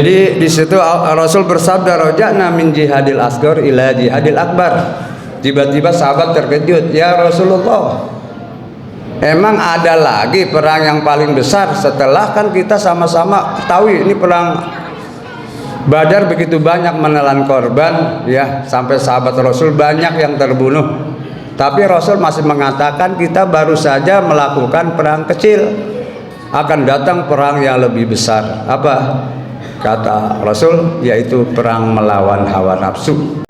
Jadi di situ Rasul bersabda, roja'na min jihadil asghar ila jihadil akbar. Tiba-tiba sahabat terkejut, ya Rasulullah, emang ada lagi perang yang paling besar setelah kan kita sama-sama ketahui ini perang Badar begitu banyak menelan korban ya, sampai sahabat Rasul banyak yang terbunuh. Tapi Rasul masih mengatakan kita baru saja melakukan perang kecil, akan datang perang yang lebih besar. Apa kata Rasul? Yaitu perang melawan hawa nafsu.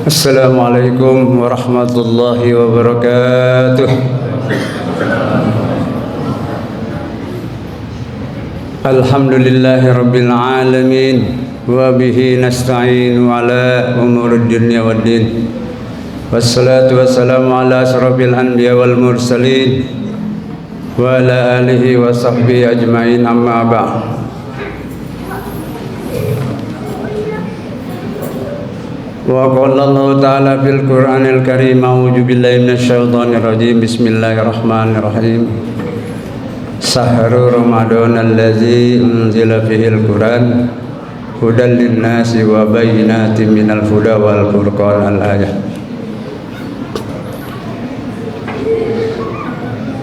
Assalamualaikum warahmatullahi wabarakatuh. Alhamdulillahi rabbil alamin, wa bihi nasta'inu ala umurid dunya waddin. Wassalatu wassalamu ala asyrafil anbiya wal mursalin wa ala alihi wa sahbihi ajma'in, amma ba'd. Wa qala Allah ta'ala fil Qur'anil Karim, a'udzu billahi minasyaitonir rajim, bismillahirrahmanirrahim. Sahru Ramadan allazi unzila fihil Qur'an hudan linnasi wa bayyinatin minal huda wal furqan, al-ayah.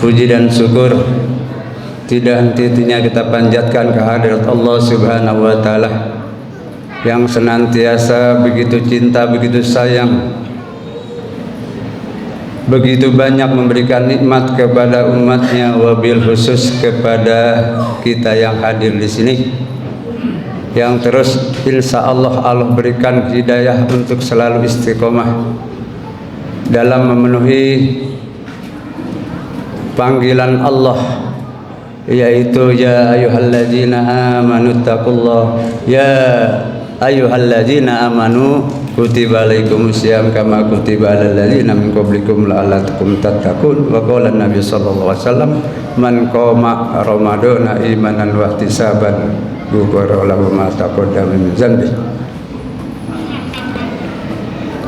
Puji dan syukur tidak henti-hentinya kita panjatkan kehadirat Allah Subhanahu wa taala yang senantiasa begitu cinta, begitu sayang, begitu banyak memberikan nikmat kepada umatnya, wabil khusus kepada kita yang hadir di sini, yang terus insya Allah berikan hidayah untuk selalu istiqomah dalam memenuhi panggilan Allah, yaitu ya ayyuhalladzina amanu taqullah, ya ayyuhalladzina amanu kutiba alaikumusiyam kama kutiba alal ladzina min qablikum la'allakum tattaqun. Wa qala Nabi sallallahu alaihi wasallam, man qama ramadana imanan wa ihtisaban ghufira lahu ma taqaddama min dzanbi.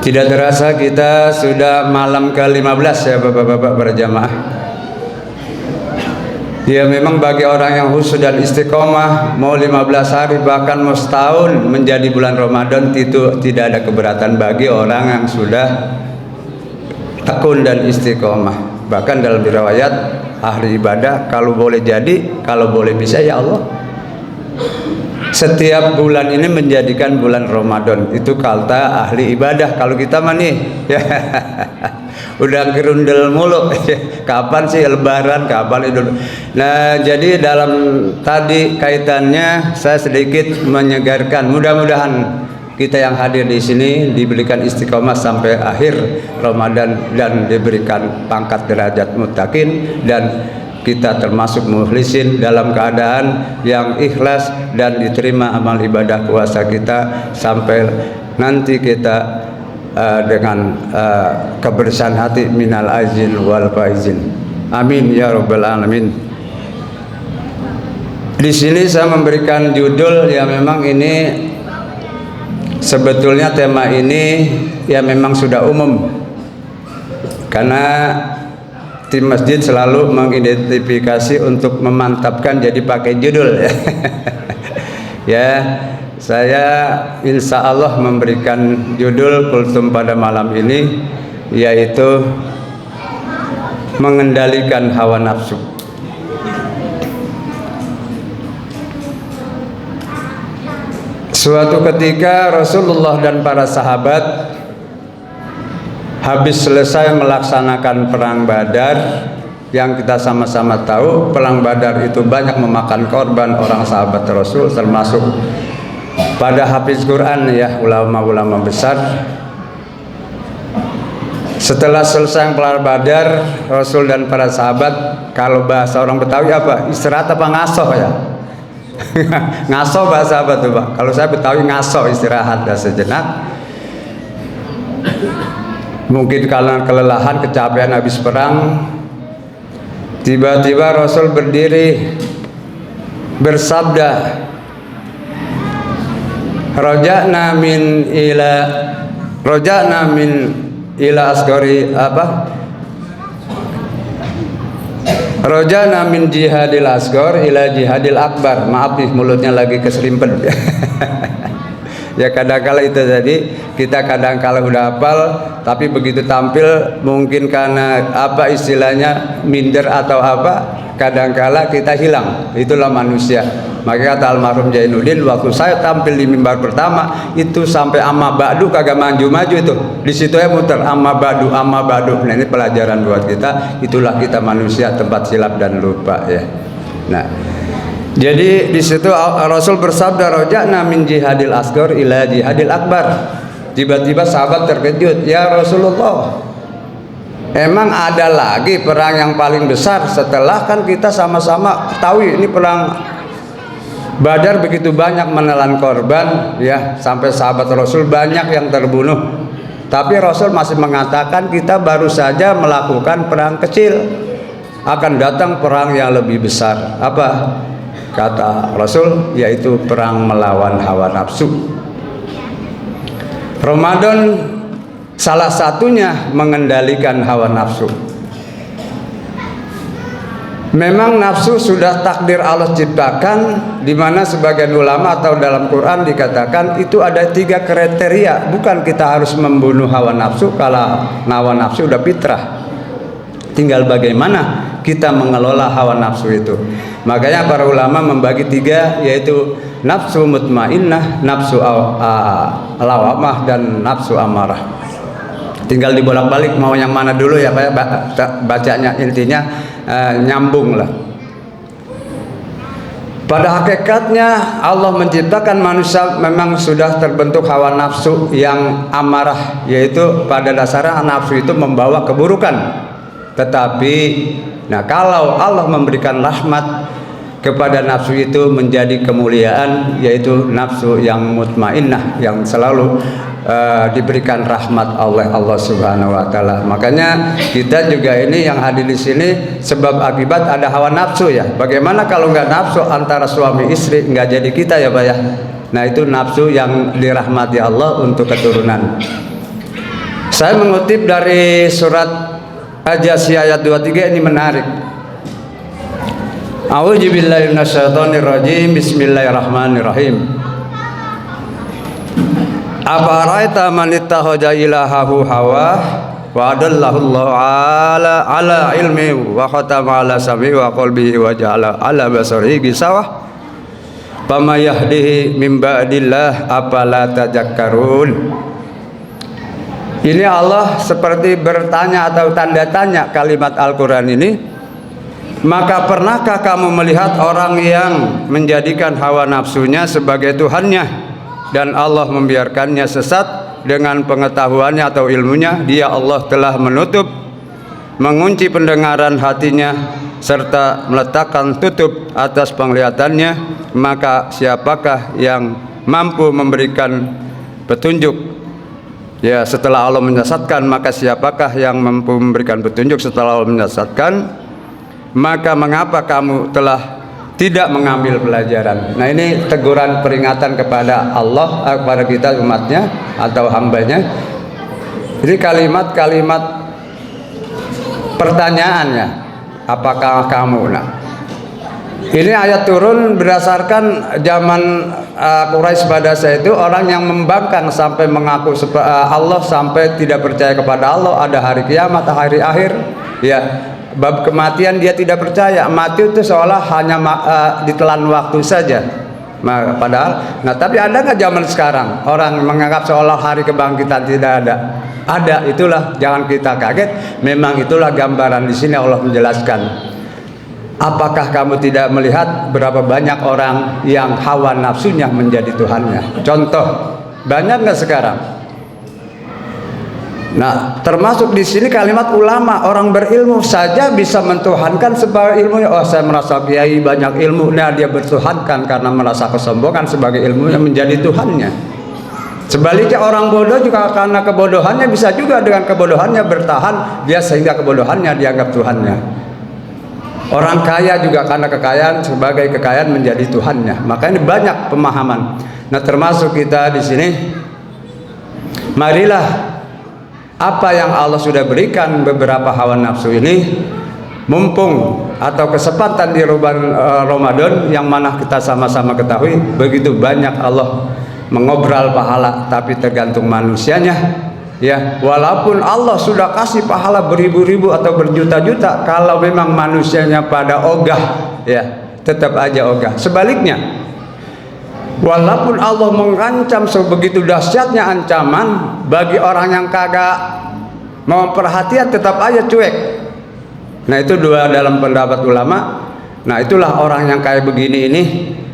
Tidak terasa kita sudah malam ke-15 ya Bapak-bapak berjamaah. Ya memang bagi orang yang khusyuk dan istiqomah, mau 15 hari bahkan mau setahun menjadi bulan Ramadan itu tidak ada keberatan bagi orang yang sudah tekun dan istiqomah. Bahkan dalam riwayat ahli ibadah, kalau boleh jadi, kalau boleh bisa ya Allah, setiap bulan ini menjadikan bulan Ramadan. Itu kata ahli ibadah. Kalau kita mah nih ya udah gerundel mulu kapan sih lebaran, kapan Idul. Nah jadi dalam tadi kaitannya saya sedikit menyegarkan, mudah-mudahan kita yang hadir di sini diberikan istiqomah sampai akhir Ramadan dan diberikan pangkat derajat muttaqin, dan kita termasuk mukhlisin dalam keadaan yang ikhlas dan diterima amal ibadah puasa kita sampai nanti kita dengan kebersihan hati minal aizin wal faizin. Amin ya rabbal alamin. Di sini saya memberikan judul ya, memang ini sebetulnya tema ini ya memang sudah umum, karena tim masjid selalu mengidentifikasi untuk memantapkan jadi pakai judul ya. Ya, saya insya Allah memberikan judul kultum pada malam ini, yaitu mengendalikan hawa nafsu. Suatu ketika Rasulullah dan para sahabat habis selesai melaksanakan perang Badar, yang kita sama-sama tahu perang Badar itu banyak memakan korban orang sahabat Rasul, termasuk pada hafiz Quran ya, ulama-ulama besar. Setelah selesai perang Badar, Rasul dan para sahabat, kalau bahasa orang Betawi apa? Istirahat apa ngasoh ya? Ngasoh bahasa apa tuh Pak? Kalau saya Betawi ngasoh, istirahat dah sejenak. Mungkin karena kelelahan, kecapean habis perang, tiba-tiba Rasul berdiri bersabda, roja'na min ila Roja'na min ila asgori apa? Roja'na min jihadil asgor ila jihadil akbar. Maaf nih mulutnya lagi keserimpet. Ya kadang-kala itu tadi kita kadang-kala udah hafal tapi begitu tampil mungkin karena apa istilahnya minder atau apa kadang-kala kita hilang. Itulah manusia. Maka kata almarhum Jainuddin, waktu saya tampil di mimbar pertama itu sampai amma ba'du kagak maju-maju itu. Di situ ya muter amma ba'du amma ba'du. Nah ini pelajaran buat kita. Itulah kita manusia tempat silap dan lupa ya. Nah, jadi di situ Rasul bersabda roja'na min jihadil asghar ila jihadil akbar. Tiba-tiba sahabat terkejut, ya Rasulullah, emang ada lagi perang yang paling besar setelah kan kita sama-sama tahu ini perang Badar begitu banyak menelan korban ya, sampai sahabat Rasul banyak yang terbunuh. Tapi Rasul masih mengatakan kita baru saja melakukan perang kecil, akan datang perang yang lebih besar. Apa kata Rasul? Yaitu perang melawan hawa nafsu. Ramadan salah satunya mengendalikan hawa nafsu. Memang nafsu sudah takdir Allah ciptakan, di mana sebagian ulama atau dalam Quran dikatakan itu ada 3 kriteria. Bukan kita harus membunuh hawa nafsu, kalau hawa nafsu udah fitrah. Tinggal bagaimana kita mengelola hawa nafsu itu. Makanya para ulama membagi 3, yaitu nafsu mutmainnah, nafsu lawamah, dan nafsu amarah. Tinggal dibolak-balik mau yang mana dulu ya Pak, bacanya intinya nyambung lah. Pada hakikatnya Allah menciptakan manusia memang sudah terbentuk hawa nafsu yang amarah, yaitu pada dasarnya nafsu itu membawa keburukan. Tetapi nah kalau Allah memberikan rahmat kepada nafsu itu menjadi kemuliaan, yaitu nafsu yang mutmainnah, yang selalu diberikan rahmat oleh Allah Subhanahu wa taala. Makanya kita juga ini yang hadir di sini sebab akibat ada hawa nafsu ya. Bagaimana kalau nggak nafsu antara suami istri, nggak jadi kita ya Pak ya. Nah itu nafsu yang dirahmati Allah untuk keturunan. Saya mengutip dari surat Al-Jasiyah ayat 23, ini menarik. A'udzubillahi minasyaitonirrajim. Bismillahirrahmanirrahim. Afara'aita man ittakhadha ilahahu hawa wa adallahu Allah ala ilmi wa khatama ala sam'i wa qalbihi wa ja'ala ala basarihi gisawah fama yahdihi min ba'dillah afala tadhakkarun. Ini Allah seperti bertanya atau tanda tanya kalimat Al-Quran ini. Maka pernahkah kamu melihat orang yang menjadikan hawa nafsunya sebagai Tuhannya dan Allah membiarkannya sesat dengan pengetahuannya atau ilmunya? Dia Allah telah menutup, mengunci pendengaran hatinya serta meletakkan tutup atas penglihatannya. Maka siapakah yang mampu memberikan petunjuk? Ya, setelah Allah menyesatkan, maka siapakah yang mampu memberikan petunjuk setelah Allah menyesatkan? Maka mengapa kamu telah tidak mengambil pelajaran? Nah ini teguran peringatan kepada Allah, kepada kita umatnya atau hambanya. Ini kalimat-kalimat pertanyaannya, apakah kamu? Nah ini ayat turun berdasarkan zaman Quraisy pada saat itu, orang yang membangkang sampai mengaku Allah, sampai tidak percaya kepada Allah, ada hari kiamat, hari akhir ya. Bab kematian dia tidak percaya. Mati itu seolah hanya ditelan waktu saja. Padahal, nah tapi ada nggak zaman sekarang orang menganggap seolah hari kebangkitan tidak ada? Ada, itulah jangan kita kaget. Memang itulah gambaran di sini Allah menjelaskan. Apakah kamu tidak melihat berapa banyak orang yang hawa nafsunya menjadi Tuhannya? Contoh, banyak nggak sekarang? Nah, termasuk di sini kalimat ulama, orang berilmu saja bisa mentuhankan sebagai ilmunya. Oh, saya merasa kiai banyak ilmu, nah dia bertuhankan karena merasa kesombongan sebagai ilmunya menjadi Tuhannya. Sebaliknya orang bodoh juga karena kebodohannya bisa juga dengan kebodohannya bertahan dia, sehingga kebodohannya dianggap Tuhannya. Orang kaya juga karena kekayaan sebagai kekayaan menjadi Tuhannya. Makanya banyak pemahaman. Nah, termasuk kita di sini marilah apa yang Allah sudah berikan beberapa hawa nafsu ini, mumpung atau kesempatan di Ramadan yang mana kita sama-sama ketahui begitu banyak Allah mengobral pahala, tapi tergantung manusianya. Ya, walaupun Allah sudah kasih pahala beribu-ribu atau berjuta-juta, kalau memang manusianya pada ogah, ya tetap aja ogah. Sebaliknya, walaupun Allah mengancam sebegitu dahsyatnya ancaman, bagi orang yang kagak mau perhatian tetap aja cuek. Nah itu dua dalam pendapat ulama. Nah itulah orang yang kayak begini ini,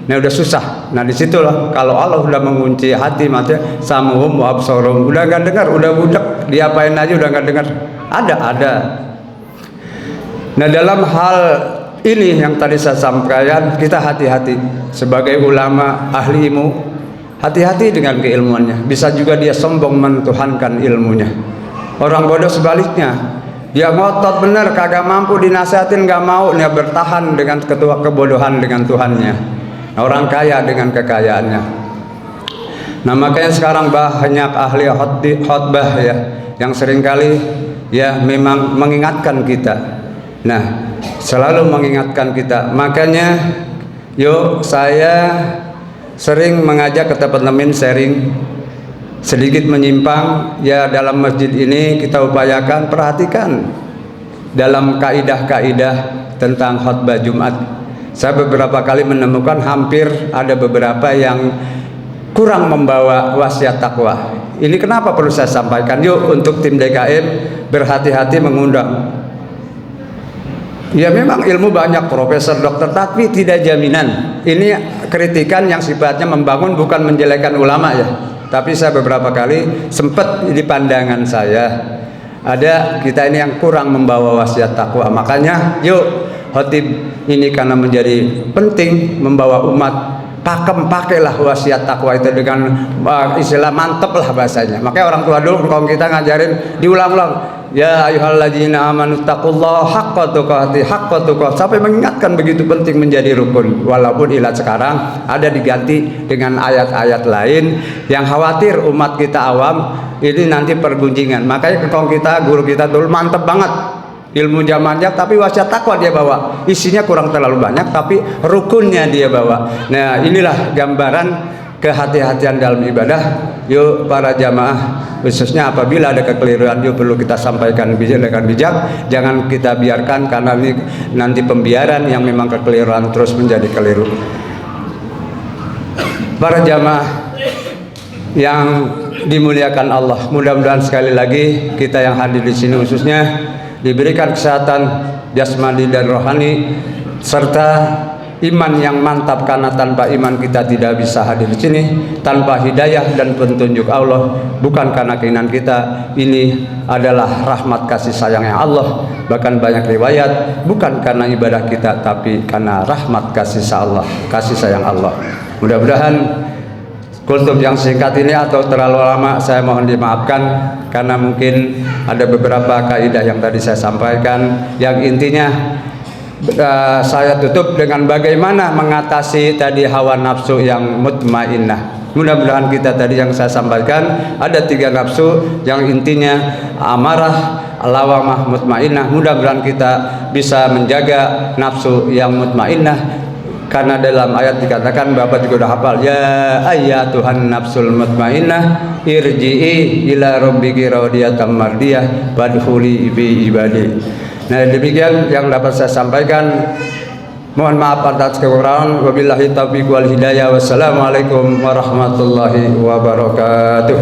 nah udah susah. Nah disitulah kalau Allah udah mengunci hati mati, samuhum wa absarum, udah nggak dengar, udah budak, diapain aja udah nggak dengar. Ada. Nah dalam hal ini yang tadi saya sampaikan, kita hati-hati sebagai ulama ahli ilmu, hati-hati dengan keilmuannya. Bisa juga dia sombong mentuhankan ilmunya. Orang bodoh sebaliknya, dia ngotot bener, kagak mampu dinasihatin, nggak mau, dia bertahan dengan kebodohan dengan Tuhannya. Orang kaya dengan kekayaannya. Nah makanya sekarang banyak ahli khotbah ya, yang seringkali ya memang mengingatkan kita. Nah selalu mengingatkan kita. Makanya yuk saya sering mengajak ke teman-teman sharing sedikit menyimpang ya dalam masjid ini, kita upayakan perhatikan dalam kaidah-kaidah tentang khutbah Jumat. Saya beberapa kali menemukan hampir ada beberapa yang kurang membawa wasiat takwa. Ini kenapa perlu saya sampaikan? Yuk untuk tim DKM berhati-hati mengundang. Ya memang ilmu banyak, profesor, dokter, tapi tidak jaminan. Ini kritikan yang sifatnya membangun, bukan menjelekan ulama ya. Tapi saya beberapa kali sempat di pandangan saya ada kita ini yang kurang membawa wasiat takwa. Makanya yuk khotib ini karena menjadi penting membawa umat, pakailah wasiat takwa itu dengan istilah mantep lah bahasanya. Makanya orang tua dulu kalau kita ngajarin diulang-ulang, ya ayyuhalladzina amanu taqullaha haqqa tuqatih, sampai mengingatkan begitu penting menjadi rukun. Walaupun ilat sekarang ada diganti dengan ayat-ayat lain yang khawatir umat kita awam ini nanti pergunjingan. Makanya kalau kita guru kita dulu mantep banget ilmu zamannya, tapi wasiat takwa dia bawa, isinya kurang terlalu banyak tapi rukunnya dia bawa. Nah inilah gambaran kehati-hatian dalam ibadah. Yuk para jamaah, khususnya apabila ada kekeliruan, yuk perlu kita sampaikan dengan bijak. Jangan kita biarkan, karena ini nanti pembiaran yang memang kekeliruan terus menjadi keliru. Para jamaah yang dimuliakan Allah, mudah-mudahan sekali lagi kita yang hadir di sini khususnya diberikan kesehatan jasmani dan rohani serta iman yang mantap, karena tanpa iman kita tidak bisa hadir di sini. Tanpa hidayah dan petunjuk Allah, bukan karena keinginan kita, ini adalah rahmat kasih sayangnya Allah. Bahkan banyak riwayat bukan karena ibadah kita, tapi karena rahmat kasih sayang Allah. Mudah-mudahan kultum yang singkat ini atau terlalu lama saya mohon dimaafkan, karena mungkin ada beberapa kaidah yang tadi saya sampaikan, yang intinya saya tutup dengan bagaimana mengatasi tadi hawa nafsu yang mutmainnah. Mudah-mudahan kita tadi yang saya sampaikan ada 3 nafsu yang intinya amarah, lawamah, mutmainnah. Mudah-mudahan kita bisa menjaga nafsu yang mutmainnah, karena dalam ayat dikatakan, Bapak juga udah hafal, ya ayyatuhan nafsul mutmainnah irji'i ila rabbiki radiyatan mardiyah fadkhuli fi ibadi. Nah demikian yang dapat saya sampaikan. Mohon maaf atas kekurangan. Wabillahi taufiq wal hidayah. Wassalamualaikum warahmatullahi wabarakatuh.